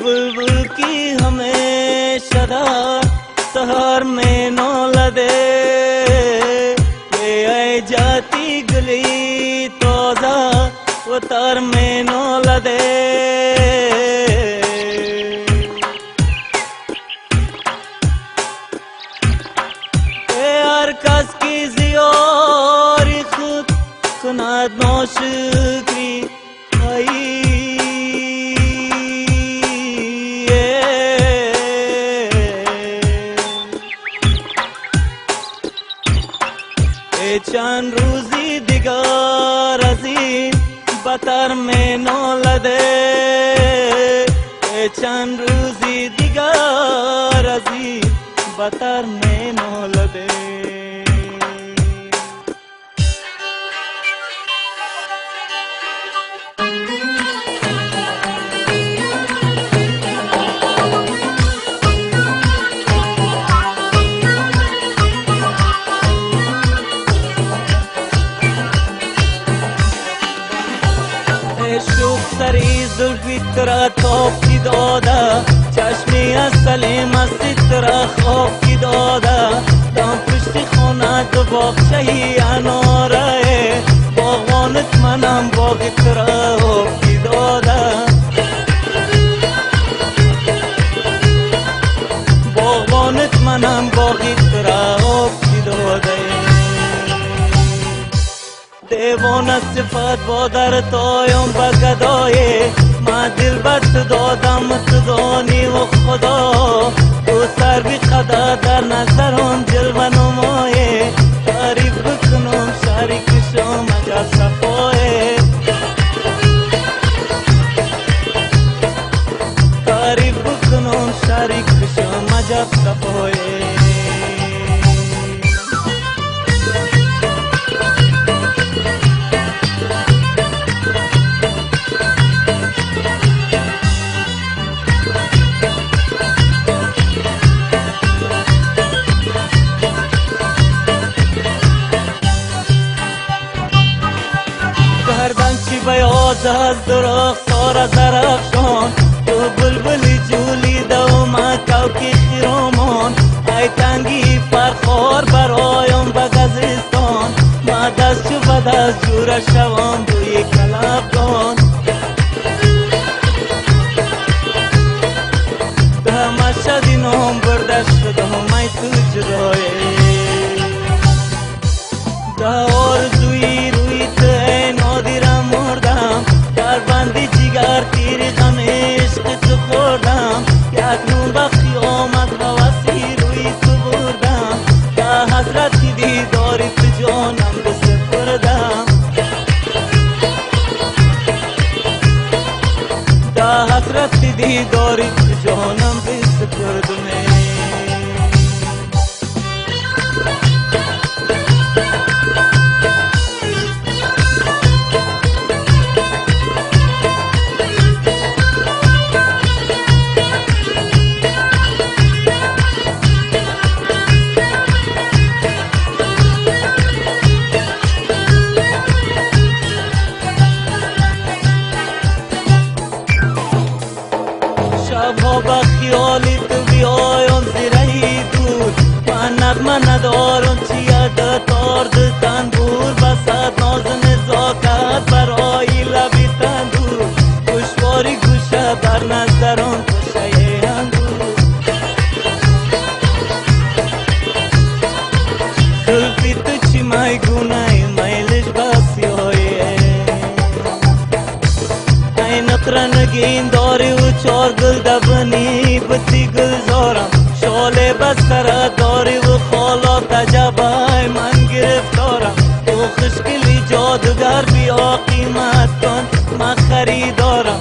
बुलबुल की हमेशा सहर में नौलदे ये जाती गली तोजा उतर में नौलदे हर कस की जियोरी खुद कुनाद नौशक्री आई चंद रोजी दिगार अजीम बतर में नौलदे चंद रोजी दिगार अजीम बतर में नौलदे سری زلفی ترا توب کی دادا چشمی سلیم ترا خواب کی دادا دام پشت خونه دو باغچه‌ای اناره باغوانت منم باغ ترا خواب کی دادا باغوانت منم باغ ترا خواب کی دادا دیوانه صفت با در تایم بگدایه ما دل بست دادم تدانی و خدا تو سر بی خدا در نظران جلوه نمایه تعریف بکنم شریک شم عجب صفایه تعریف بکنم شریک شم عجب صفایه بیاز از درختار درخشان تو بلبلی جولی دو ما کوکی خیرامان ای تنگی فرخار برایم به گزستان ما دست چو به دست جور شوام بوی کلبدان ده مشهدی نام برده شدم ای تو جدایه ده آرزوی روی تو نادیرم مردم در بندی جگر تیری غم عشق تو خوردم یک نون به قیامت هوسی روی تو بردم در حضرت دیداری تو جانم بسپردم در حضرت دیداری تو جانم بسپردم شبها با خیالی تو بیایم زیرهی دور من نغمه ندارم چیه ده تارد تنبور بسد ناز نزاکت برای لبی تندور گوشواری گوشه بر نظران گوشه اندور خلفی تو چی میگونه میلش بسیایه ای نقرنگین داری و چار گل دبنی بطی گل زارم شاله بستره داری و خالا تجبای من گرفتارم تو خشکلی جادوگر بیا قیمت کن من خریدارم